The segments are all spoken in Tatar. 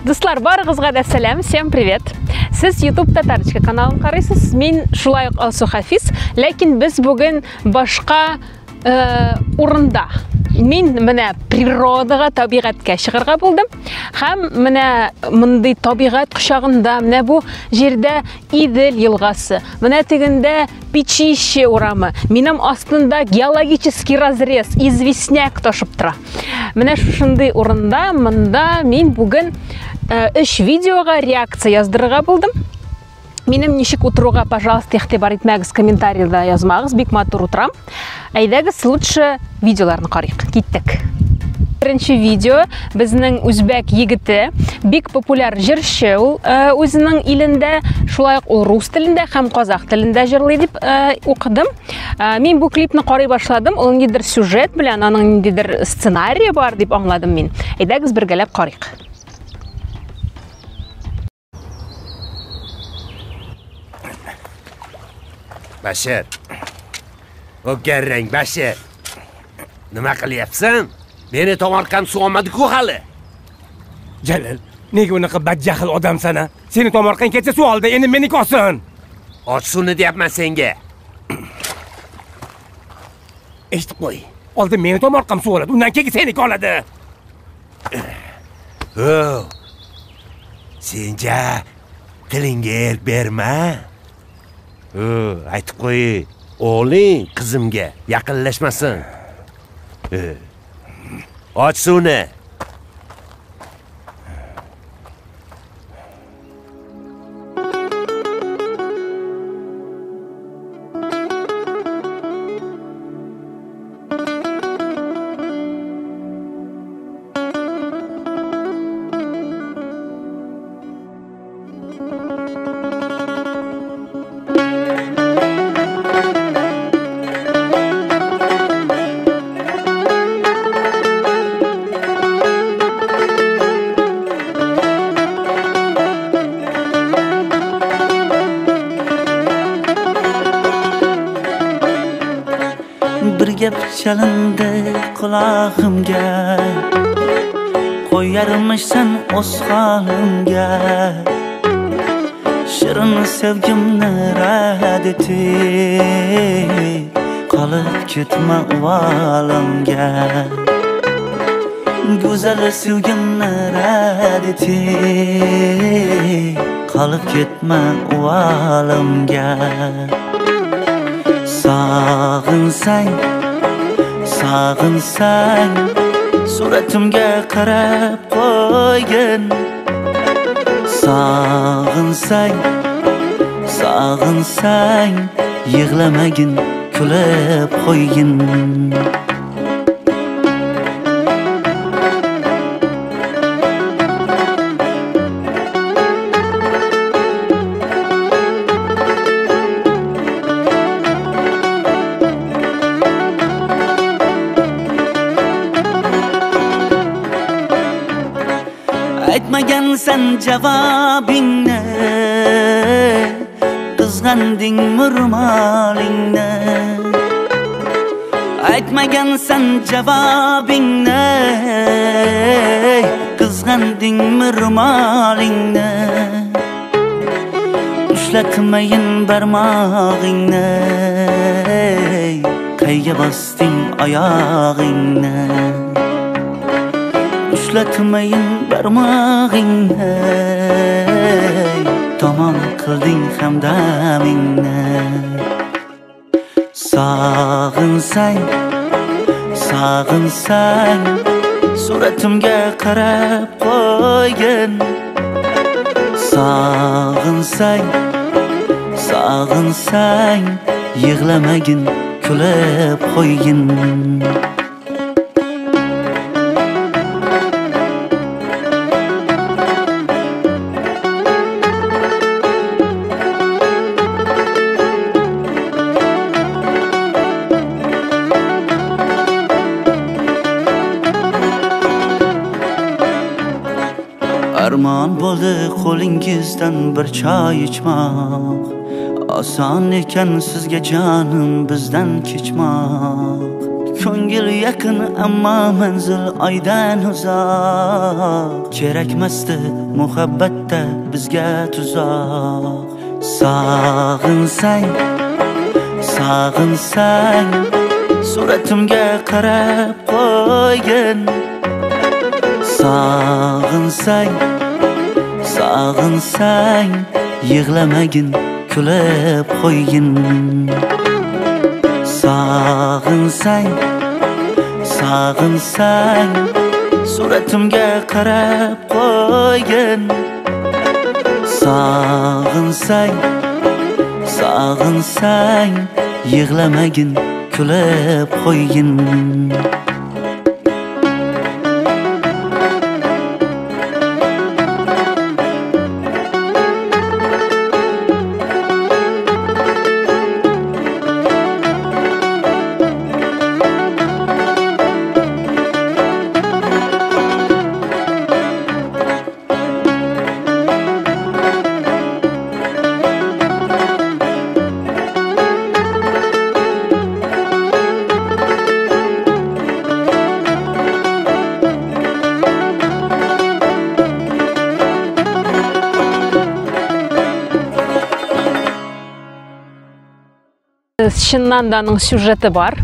Достар, барыгызга да сәлам, всем привет. Сіз YouTube Татарочка каналын карайсыз. Мен шулай ук Алсу Хафиз, ләкин без бүген башка урында. Мен менә природага, табигатькә чыгарга булдым. Һәм менә мондый табигать кушагында, менә бу җирдә Идел елгасы, менә тегендә Печище урамы, минем астында геологический разрез, известняк ташып тора. Менә шушындый урында, монда мен бүген 3 видеога реакция яздырырга булдым. Минем ничек утыруга, пожалуйста, игътибар итмәгез, комментарийда язмагыз, бик матур утырам. Әйдәгез, лучше видеоларны карыйк. Киттек. Беренче видео безнең үзбәк егете, бик популяр җырчы, ул үзенең илендә, шулай ук ул рус телендә һәм казак телендә җырлый дип укыдым. Мин бу клипны карый башладым, ул ниндидер сюжет белән, аның ниндидер сценарий бар дип аңладым мин. Әйдәгез, бергәләп карыйк. Bashir. O garang Bashir. Nima qilyapsan? Meni tomarqam suv olmadi-ku hali. Jalil, nega unaqa badjahl odamsan-a? Seni tomarqang ketsa suv oldi, endi meniki olsin. Och suvni deyapman senga. Eshitib qo'y. Oldin meni tomarqam suv oladi, undan keyin seniki oladi. O. Senja tilingga erk berma. Aytib qo'y, o'g'ling qizimga yaqinlashmasin. Och suvni. Chalindi qulog'imga, qo'yarmishsan o'z holimga. Shirin sevgimni rad etib, qolib ketma uvolimga. Go'zal sevgimni rad etib, qolib ketma uvolimga. Sog'insang, suratimga qarab qo'ygin. Sog'insang, yig'lamagin, kulib qo'ygin. Aytmagansan javobingni, qizg'anding murmolingni. Aytmagansan javobingni, qizg'anding murmolingni. Ushlatmayin barmog'ingni, qayga bosding oyog'ingni. Ushlatmayin barmog'ingni, tamom qilding hamdamingni. Sog'insang, suratimga qarab qo'ygin. Sog'insang, yig'lamagin, kulib qo'ygin. Armon bo'ldi qo'lingizdan bir choy ichmoq, oson ekan sizga jonim bizdan kechmoq. ko'ngil yaqin ammo manzil oydan uzoq kerakmasdi muhabbatda bizga tuzoq sog'insang sog'insang suratimga qarab qo'ygin sog'insang sog'insang yig'lamagin kulib qo'ygin sog'insang sog'insang suratimga qarab qo'ygin sog'insang sog'insang yig'lamagin kulib qo'ygin Чыннан да аның сюжеты бар.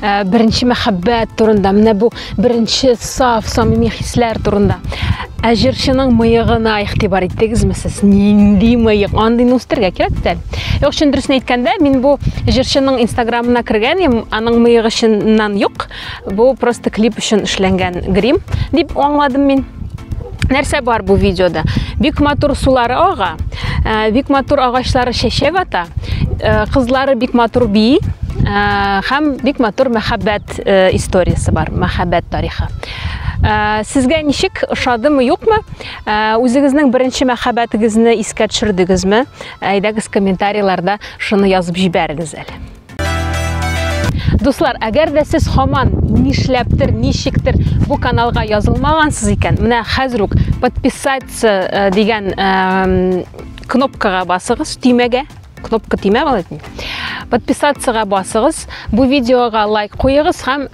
Беренче мәхәббәт турында, менә бу беренче саф, самими хисләр турында. Ә җырчының мыегына игътибар иттегезме сез? Нинди мыек? Андый үстергә кирәк дә. Юк, чын дөресен әйткәндә, мин бу җырчының инстаграмына кергән, аның мыегы чыннан юк. Бу просто клип өчен эшләнгән грим дип аңладым мин. Нәрсә бар бу видеода? Бик матур сулары ага, бик матур агачлары чәчәк ата, кызлары бик матур бии, һәм бик матур мәхәббәт историясы бар, мәхәббәт тарихы. Сезгә ничек, ошадымы, юкмы? Үзегезнең беренче мәхәббәтегезне искә төшердегезме? Әйдәгез комментарийларда шуны язып җибәрегез әле. Дуслар, әгәр дә сез һаман нишләптер, ничектер бу каналга язылмагансыз икән, менә хәзер үк подписаться дигән кнопкага басыгыз, төймәгә. Кнопка тимә булды. Подписаться басыгыз, бу видеога лайк куегыз һәм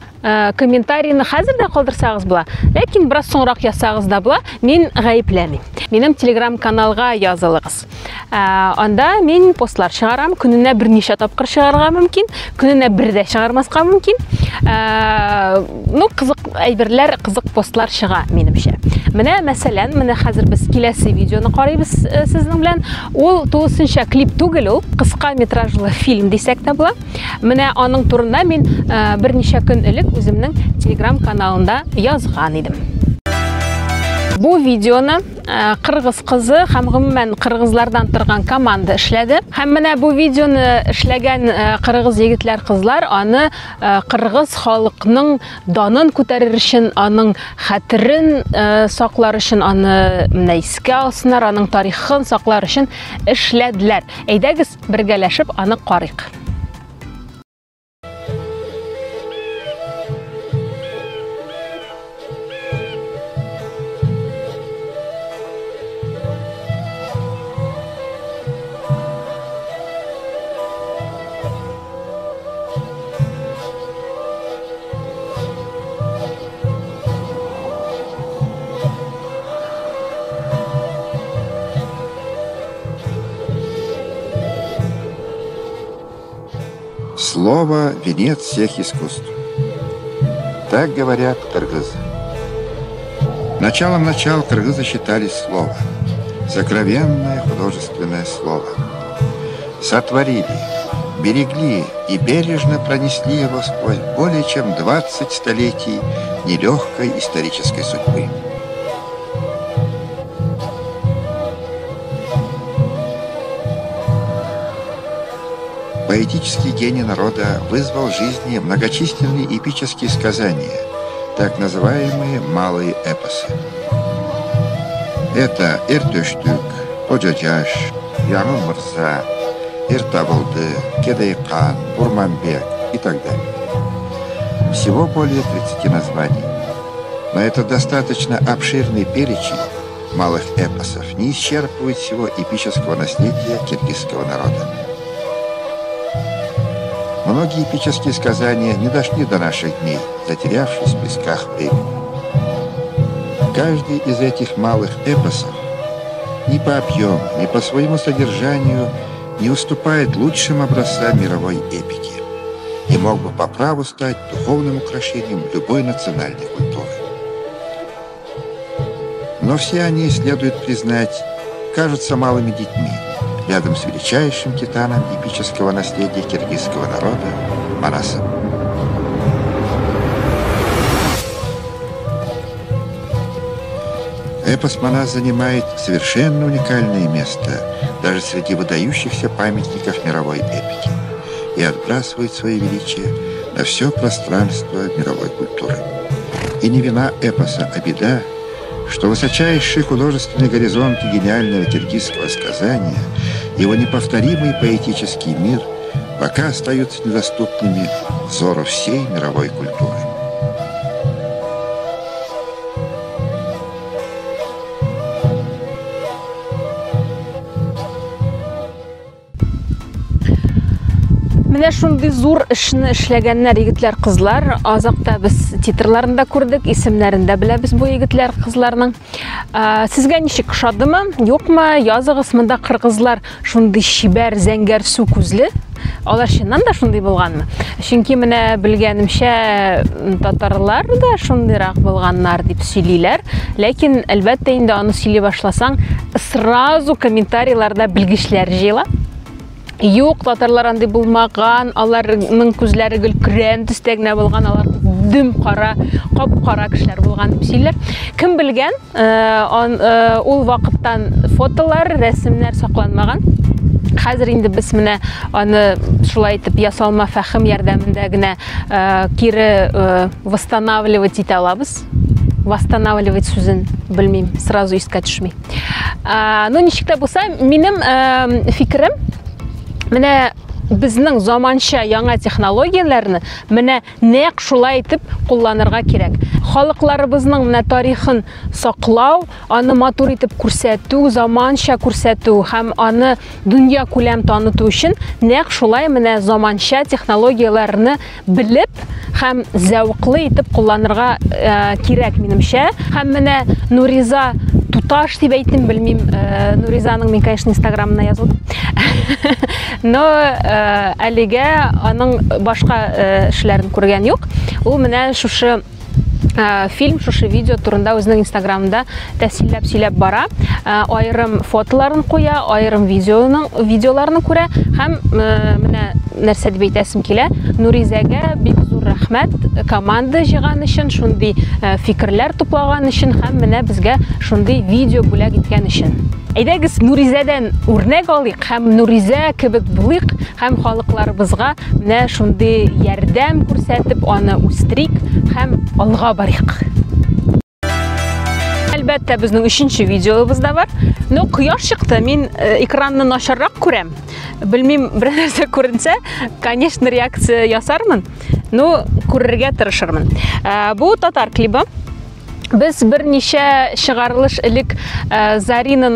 комментарийны хәзер дә калдырсагыз була. Ләкин бераз соңрак ясагыз да була. Мин гаепләмим. Минем Telegram каналга язылыгыз. Анда мин постлар чыгарам, көненә берничә тапкыр чыгарга мөмкин, көненә бер дә чыгармаска мөмкин. Ну, кызык әйберләр, кызык постлар чыга минемчә. Менә мәсәлән, менә хәзер без киләсе видеоны карыйбыз сезнең белән. Ул тулысынча клип түгел, ул кыска метражлы фильм дисәк тә була. Менә аның турында мин берничә көн элек үземнең Telegram каналында язган идем. Бу видеоны кыргыз кызы һәм гомумән кыргызлардан торган команда эшләде. Һәм менә бу видеоны эшләгән кыргыз егетләр, кызлар аны кыргыз халкының данын күтәрер өчен, аның хәтерен саклар өчен, аны менә искә алсыннар, аның тарихын саклар өчен эшләделәр. Әйдәгез бергәләшеп аны карыйк. Слово – венец всех искусств. Так говорят кыргызы. Началом начал кыргызы считали слово. Сокровенное художественное слово. Сотворили, берегли и бережно пронесли его сквозь более чем 20 столетий нелегкой исторической судьбы. Поэтический гений народа вызвал в жизни многочисленные эпические сказания, так называемые малые эпосы. Это Эртөштүк, Коджажаш, Яңыл Мырза, Эртабылды, Кедайкан, Урманбек и так далее. Всего более 30 названий. Но этот достаточно обширный перечень малых эпосов не исчерпывает всего эпического наследия киргизского народа. Многие эпические сказания не дошли до наших дней, затерявшись в песках времени. Каждый из этих малых эпосов ни по объему, ни по своему содержанию не уступает лучшим образцам мировой эпики и мог бы по праву стать духовным украшением любой национальной культуры. Но все они, следует признать, кажутся малыми детьми рядом с величайшим титаном эпического наследия киргизского народа Манасом. Эпос Манас занимает совершенно уникальное место даже среди выдающихся памятников мировой эпики и отбрасывает свое величие на все пространство мировой культуры. И не вина эпоса, а беда, что высочайший художественный горизонт гениального киргизского сказания, его неповторимый поэтический мир пока остаются недоступными взору всей мировой культуры. Менә шундый зур эшне эшләгәннәр егетләр, кызлар. Азакта без титрларын да күрдек, исемнәрен дә беләбез бу егетләр, кызларның. Сезгә ничек ошадымы, юкмы? Языгыз, монда кыргызлар шундый шибәр, зәңгәр су күзле. Алар чыннан да шундый булганмы? Чөнки менә белгәнемчә татарлар да шундыйрак булганнар дип сөйлиләр. Ләкин әлбәттә инде аны сөйли башласаң, сразу комментарийларда белгечләр җыела. Юк, татарлар андый булмаган, аларның күзләре гел крен төстә генә булган, алар дөм кара, кап-кара кешеләр булган дип сөйлиләр. Кем белгән, ул вакыттан фотолар, рәсемнәр сакланмаган. Хәзер инде без менә аны шулай итеп ясалма фәһем ярдәмендә генә кире восстанавливать итә алабыз. Восстанавливать сүзен белмим, сразу искә төшми. Ну ничек тә булса, минем фикерем, менә безнең заманча яңа технологияләрне менә нәкъ шулай итеп кулланырга кирәк. Халыкларыбызның менә тарихын саклау, аны матур итеп күрсәтү, заманча күрсәтү һәм аны дөнья күләм таныту өчен нәкъ шулай менә заманча технологияләрне белеп һәм зәвыклы итеп кулланырга кирәк минемчә. Һәм менә Нуриза Туташ дип әйтим, белмим, Нуризаның мин, конечно, Инстаграмына язылдым. Но әлегә аның башка эшләрен күргән юк. Ул менә шушы фильм, шушы видео турында үзенең Инстаграмында тәфсилләп сөйләп бара. Айрым фотоларын куя, айрым видеоларны күрә һәм менә нәрсә дип әйтәсем килә. Нуризәгә бик зур рәхмәт команда җыйган өчен, шундый фикерләр туплаган өчен һәм менә безгә шундый видео бүләк иткән өчен. Әйдәгез Нуризәдән үрнәк алыйк һәм Нуризә кебек булыйк һәм халыкларыбызга менә шундый ярдәм күрсәтеп аны үстерик һәм алга барыйк. Әлбәттә безнең 3нче видеобыз да бар. Но кояш чыкты, мин экранны начаррак күрәм. Белмим, бер нәрсә күренсә, конечно, реакция ясармын. Ну, күрергә тырышырмын. Бу татар клибы. Без берничә чыгарылыш элек Зарина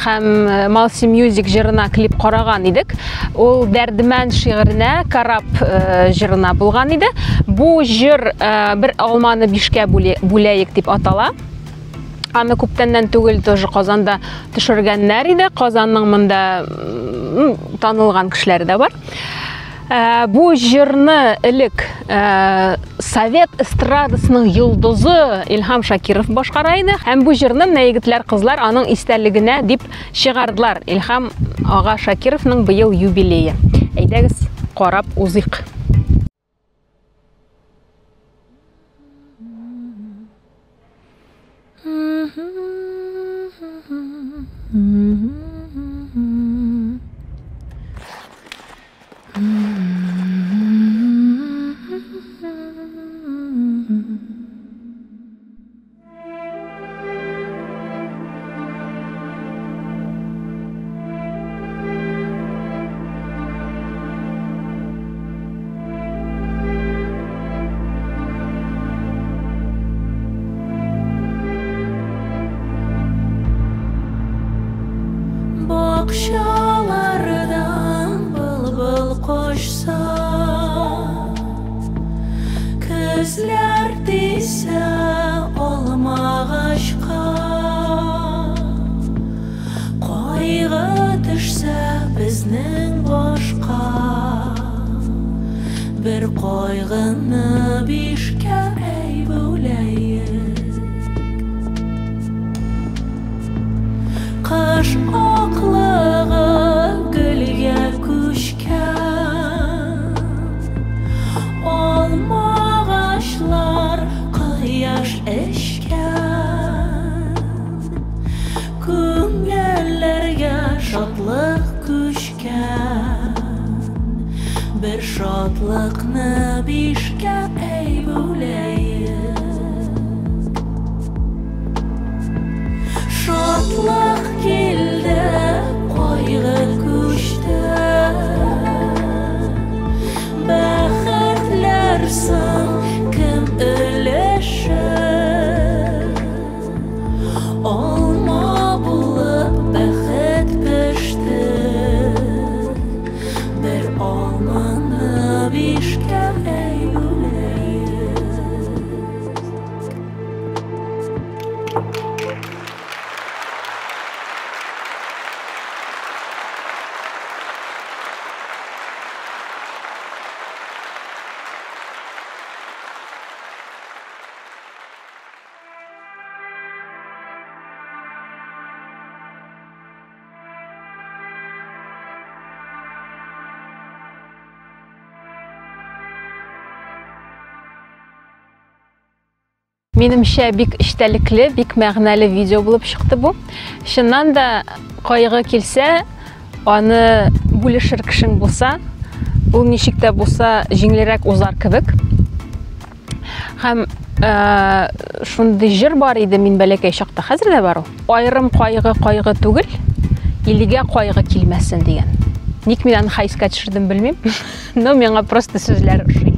һәм Malsi Music җырына клип караган идек. Ул Дәрдемән шигыренә, Карап җырына булган иде. Бу җыр бер алманы 5кә бүләйек дип атала. Аны күптәннән түгел тоже Казанда төшергәннәр иде. Казанның монда танылган кешеләре дә бар. Бу җырны элек Совет эстрадасының йолдызы Илһам Шакиров башкара иде. Һәм бу җырны менә егетләр, кызлар аның истәлегенә дип чыгардылар. Илһам ага Шакировның быел юбилее. Әйдәгез, карап узыйк. Қойғыны бишке әй бөлейік. Қыш оқлығы гүлге күшкен, олмағашлар қияш ішкен, көңіллерге шатлық күшкен, bir şadlıqны bişkə ey böləyik. Şadlıq kildi, qayğı köçdü, bəxtlərsən kim ölüşür, olma bulub bəxt pişdi, bir olmanı bişkə ey böləyik. Менімше бик іштәліклі, бик мәғнәлі видео болып шықты бұл. Шыннан да қайғы келсе, аны бөлішір кішің болса, бұл нешікті болса жеңлерек озар кібік. Хәм шундай жыр бар еді мен бәлекей шақта, қазір де бар ол. Айрым қайғы түгіл, еліге қайғы келмәсін деген. Ник мен аны хайсқа түшірдім білмейм, но менға просто сөзлер ұшый.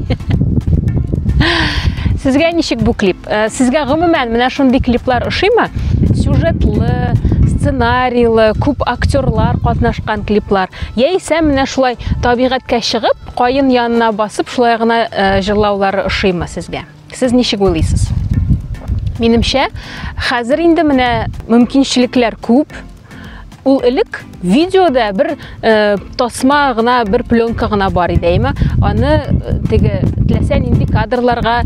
Сізге нешік бұл клип? Сізге ғымымен мына шундай клиплар ұшыйма? Сюжетлы, сценарийлы, көп актерлар қатнашқан клиплар. Яйсе мына шулай табиғатқа шығып, қайын янына басып, шулай ғына жырлаулары ұшыйма сізге? Сіз нешік ойлайсыз? Менімше, қазір енді мына мүмкіншіліктер көп. Ул элек видеода бір тасма ғына, бір пленка ғына бар идейме. Аны тілесен инди кадрларға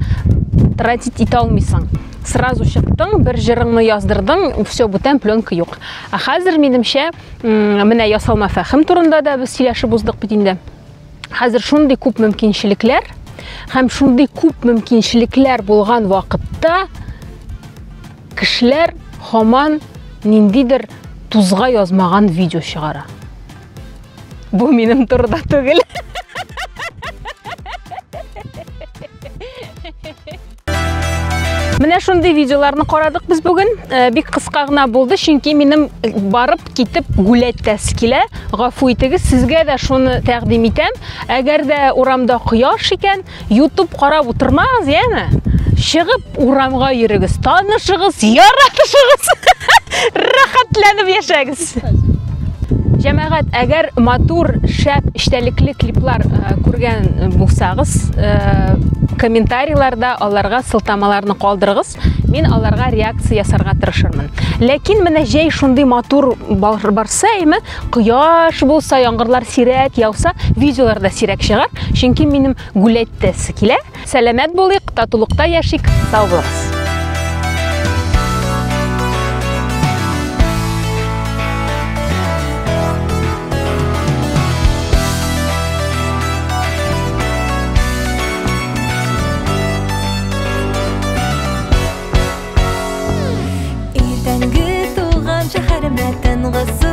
тратить ете алмайсың. Сразу шықтың, бір жырыңны яздырдың, все, бүтән пленка жоқ. А қазір менімше, міне ясалма фәхім турында да біз сөйләшіп уздық бітінде. Қазір шундай көп мүмкіншіліктер, һәм шундай көп мүмкіншіліктер болған вақытта кішілер хаман ниндидер тузға язмаған видео шығара. Бұл менің тұрда түгіл. Міне шундай видеоларны қарадық біз бүгін. Бик қысқа ғына болды, чөнки менің барып кетіп гуләттәс келе. Ғафу итегіз, сізге де шуны тәқдим итәм. Әгәр дә урамда құяш екен, YouTube қарап отырмағыз, яны? Шығып урамға йөрегез, танышығыз, яратышығыз. Рахатланып яшәгез. Җәмәгать, әгәр матур, шәп, эчтәлекле клиплар күргән булсагыз, комментарийларда аларга сылтамаларны калдырыгыз. Мен аларга реакция ясарга тырышырмын. Ләкин менә җәй шундый матур барса, кояш булса, яңгырлар сирәк яуса, видеолар да сирәк чыгар. Чөнки минем гүләттәсе килә. Сәламәт булыйк, татулыкта яшик. Сау булыгыз. Иртәнге туган шәһәремә тынгысы